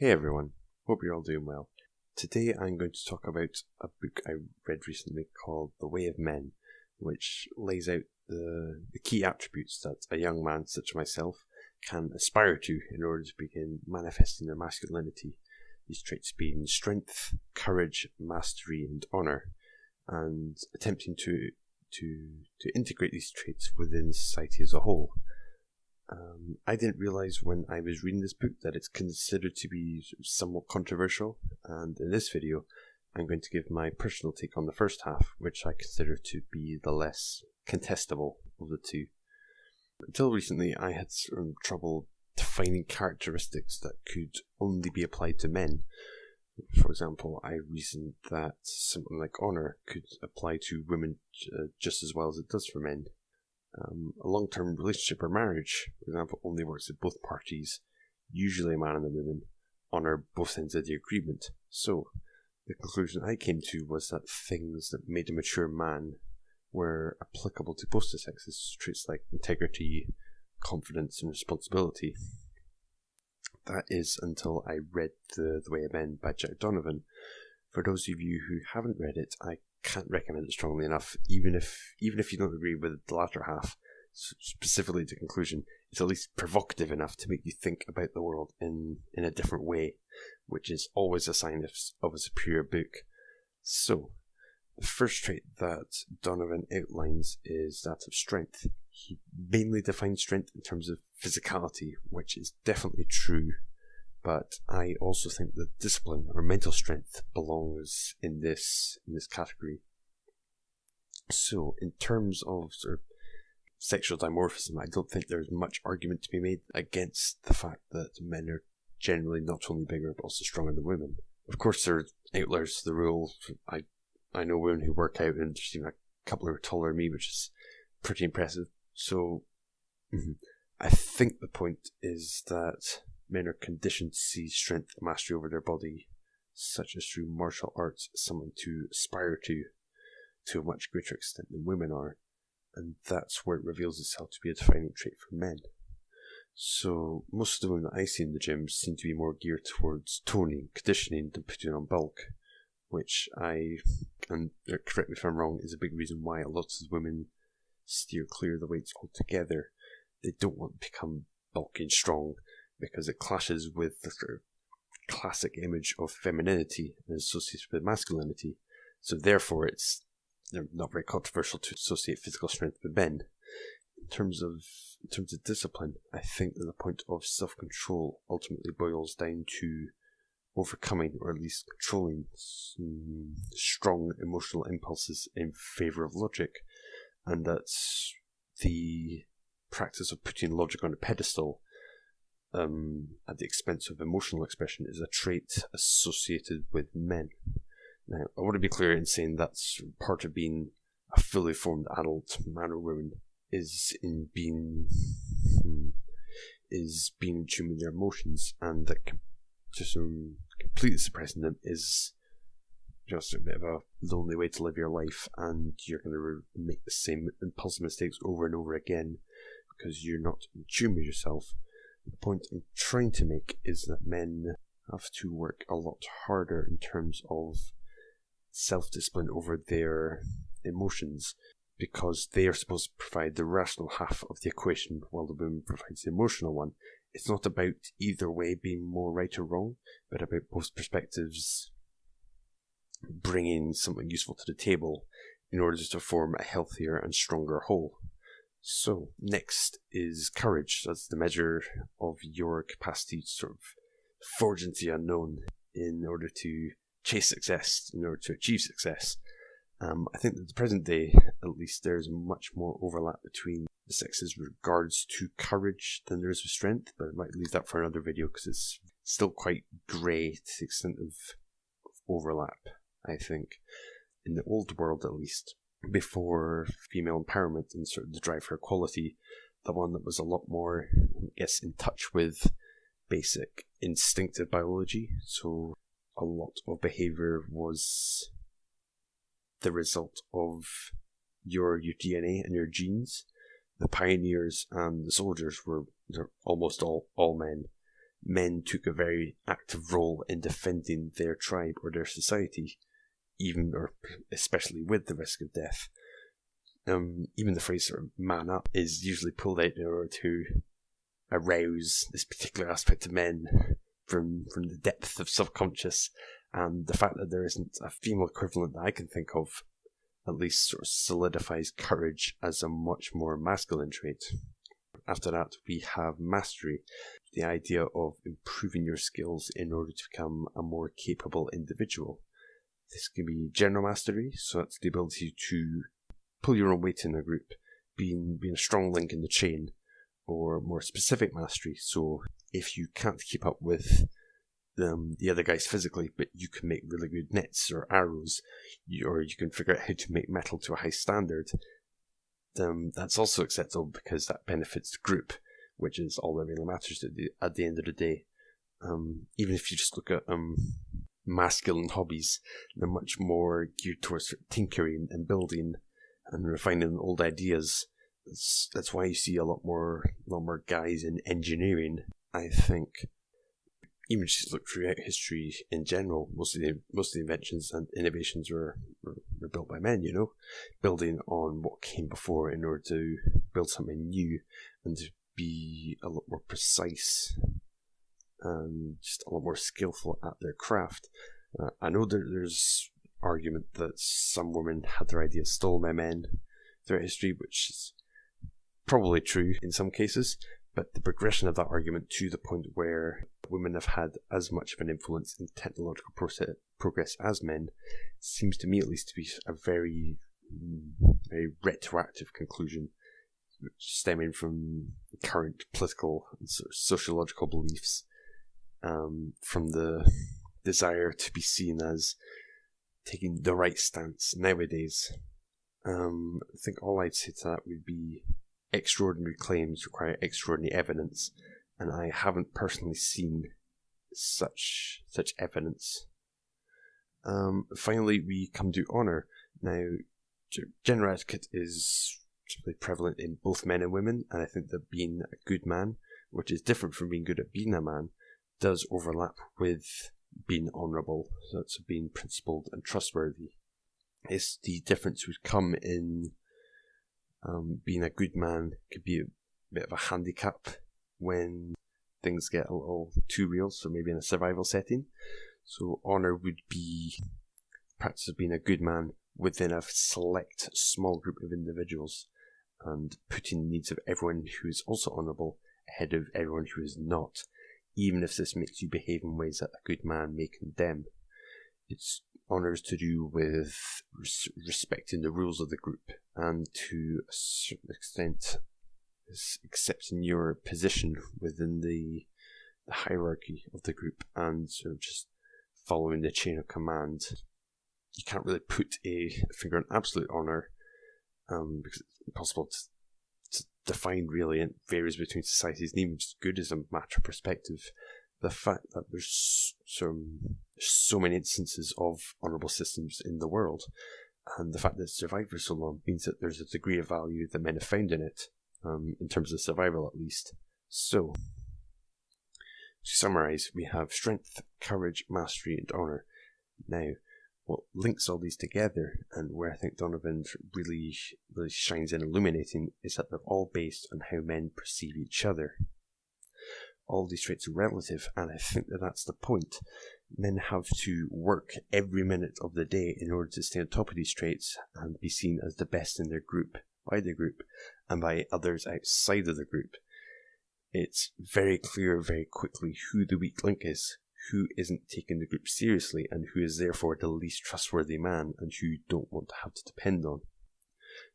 Hey everyone, hope you're all doing well. Today I'm going to talk about a book I read recently called The Way of Men, which lays out the key attributes that a young man such as myself can aspire to in order to begin manifesting their masculinity. These traits being strength, courage, mastery and honour, and attempting to integrate these traits within society as a whole. I didn't realise when I was reading this book that it's considered to be somewhat controversial, and in this video I'm going to give my personal take on the first half, which I consider to be the less contestable of the two. Until recently I had trouble defining characteristics that could only be applied to men. For example, I reasoned that something like honour could apply to women just as well as it does for men. A long-term relationship or marriage, for example, only works if both parties, usually a man and a woman, honour both ends of the agreement. So, the conclusion I came to was that things that made a mature man were applicable to both the sexes, traits like integrity, confidence and responsibility. That is until I read The Way of Men by Jack Donovan. For those of you who haven't read it, I can't recommend it strongly enough. Even if you don't agree with the latter half, specifically the conclusion, it's at least provocative enough to make you think about the world in a different way, which is always a sign of a superior book. So, the first trait that Donovan outlines is that of strength. He mainly defines strength in terms of physicality, which is definitely true, but I also think that discipline or mental strength belongs in this category. So, in terms of sort of sexual dimorphism, I don't think there's much argument to be made against the fact that men are generally not only bigger but also stronger than women. Of course, there are outliers to the rule. I know women who work out and there's a couple who are taller than me, which is pretty impressive. So, I think the point is that men are conditioned to see strength and mastery over their body, such as through martial arts, something to aspire to a much greater extent than women are, and that's where it reveals itself to be a defining trait for men. So, most of the women that I see in the gym seem to be more geared towards toning, conditioning than putting on bulk, which and correct me if I'm wrong, is a big reason why a lot of women steer clear of the weights altogether. They don't want to become bulky and strong because it clashes with the sort of classic image of femininity and associated with masculinity. So therefore it's not very controversial to associate physical strength with men. In terms of discipline, I think that the point of self-control ultimately boils down to overcoming, or at least controlling, strong emotional impulses in favour of logic, and that's the practice of putting logic on a pedestal at the expense of emotional expression is a trait associated with men. Now, I want to be clear in saying that's part of being a fully formed adult man or woman is being in tune with their emotions, and that just completely suppressing them is just a bit of a lonely way to live your life, and you're going to make the same impulsive mistakes over and over again because you're not in tune with yourself. The point I'm trying to make is that men have to work a lot harder in terms of self-discipline over their emotions, because they are supposed to provide the rational half of the equation while the woman provides the emotional one. It's not about either way being more right or wrong, but about both perspectives bringing something useful to the table in order to form a healthier and stronger whole. So, next is courage. That's the measure of your capacity to sort of forge into the unknown in order to chase success, in order to achieve success. I think that at the present day, at least, there's much more overlap between the sexes with regards to courage than there is with strength, but I might leave that for another video because it's still quite grey to the extent of overlap, I think. In the old world, at least, before female empowerment and sort of the drive for equality, the one that was a lot more, I guess, in touch with basic instinctive biology, so a lot of behaviour was the result of your DNA and your genes. The pioneers and the soldiers were almost all men, men took a very active role in defending their tribe or their society, even or especially with the risk of death. Even the phrase sort of "man up" is usually pulled out in order to arouse this particular aspect of men from the depth of subconscious, and the fact that there isn't a female equivalent that I can think of at least sort of solidifies courage as a much more masculine trait. After that, we have mastery, the idea of improving your skills in order to become a more capable individual. This can be general mastery, so that's the ability to pull your own weight in a group, being a strong link in the chain, or more specific mastery, so if you can't keep up with the other guys physically, but you can make really good nets or arrows, or you can figure out how to make metal to a high standard, that's also acceptable because that benefits the group, which is all that really matters at the end of the day. Even if you just look at masculine hobbies, they're much more geared towards tinkering and building and refining old ideas. That's why you see a lot more guys in engineering. I think even just look throughout history in general, most of the inventions and innovations were built by men, building on what came before in order to build something new and to be a lot more precise and just a lot more skillful at their craft. I know there's argument that some women had their ideas stolen by men throughout history, which is probably true in some cases, but the progression of that argument to the point where women have had as much of an influence in technological progress as men seems to me at least to be a very, very retroactive conclusion, stemming from current political and sociological beliefs, from the desire to be seen as taking the right stance nowadays. I think all I'd say to that would be extraordinary claims require extraordinary evidence, and I haven't personally seen such evidence. Finally, we come to honour. Now, gender etiquette is typically prevalent in both men and women, and I think that being a good man, which is different from being good at being a man, does overlap with being honourable, so that's being principled and trustworthy. It's the difference would come in being a good man could be a bit of a handicap when things get a little too real, so maybe in a survival setting. So honour would be practice of being a good man within a select small group of individuals and putting the needs of everyone who is also honourable ahead of everyone who is not, even if this makes you behave in ways that a good man may condemn. It's honours to do with respecting the rules of the group and to a certain extent accepting your position within the hierarchy of the group and sort of just following the chain of command. You can't really put a finger on absolute honour because it's impossible to define really, and varies between societies, and even just good as a matter of perspective. The fact that there's so many instances of honourable systems in the world, and the fact that it's survived for so long means that there's a degree of value that men have found in it, in terms of survival at least. So, to summarise, we have strength, courage, mastery and honour. Now, what links all these together, and where I think Donovan really shines in illuminating, is that they're all based on how men perceive each other. All these traits are relative, and I think that that's the point. Men have to work every minute of the day in order to stay on top of these traits and be seen as the best in their group, by the group, and by others outside of the group. It's very clear very quickly who the weak link is, who isn't taking the group seriously, and who is therefore the least trustworthy man, and who you don't want to have to depend on.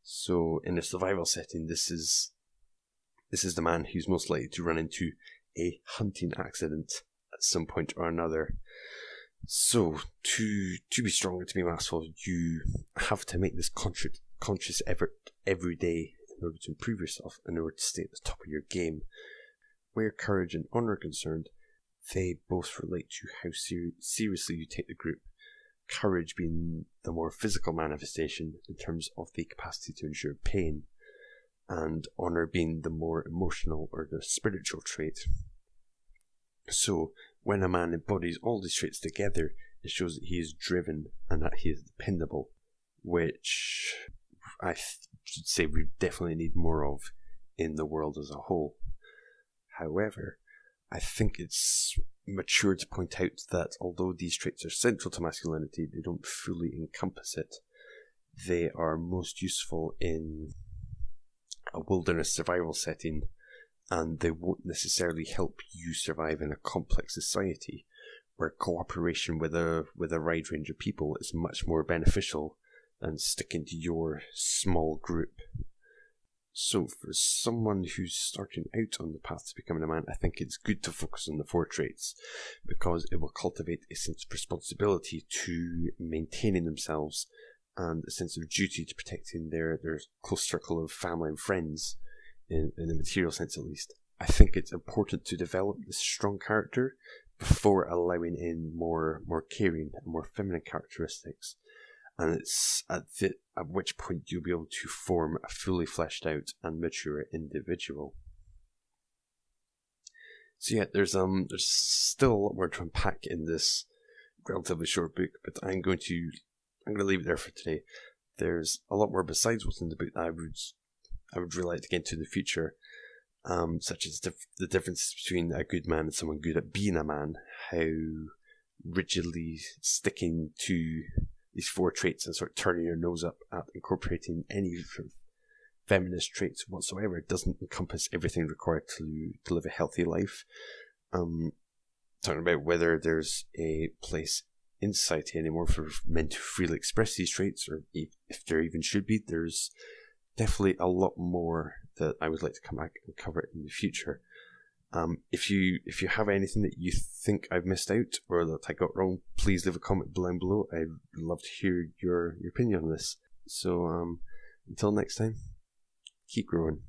So, in a survival setting, this is the man who's most likely to run into a hunting accident at some point or another. So, to be strong and to be masterful, you have to make this conscious effort every day in order to improve yourself, in order to stay at the top of your game. Where courage and honour are concerned, they both relate to how seriously you take the group. Courage being the more physical manifestation in terms of the capacity to endure pain, and honour being the more emotional or the spiritual trait. So, when a man embodies all these traits together, it shows that he is driven and that he is dependable, which I should say we definitely need more of in the world as a whole. However, I think it's mature to point out that although these traits are central to masculinity, they don't fully encompass it. They are most useful in a wilderness survival setting, and they won't necessarily help you survive in a complex society where cooperation with a wide range of people is much more beneficial than sticking to your small group. So for someone who's starting out on the path to becoming a man, I think it's good to focus on the 4 traits, because it will cultivate a sense of responsibility to maintaining themselves and a sense of duty to protecting their close circle of family and friends, in the material sense at least. I think it's important to develop this strong character before allowing in more caring and more feminine characteristics. And it's at which point you'll be able to form a fully fleshed out and mature individual. So yeah, there's still a lot more to unpack in this relatively short book, but I'm going to leave it there for today. There's a lot more besides what's in the book that I would really like to get into in the future, such as the differences between a good man and someone good at being a man, how rigidly sticking to these 4 traits and sort of turning your nose up at incorporating any sort of feminist traits whatsoever doesn't encompass everything required to live a healthy life. Talking about whether there's a place in society anymore for men to freely express these traits, or if there even should be. There's definitely a lot more that I would like to come back and cover in the future. If you have anything that you think I've missed out or that I got wrong, please leave a comment below. I'd love to hear your opinion on this. So until next time, keep growing.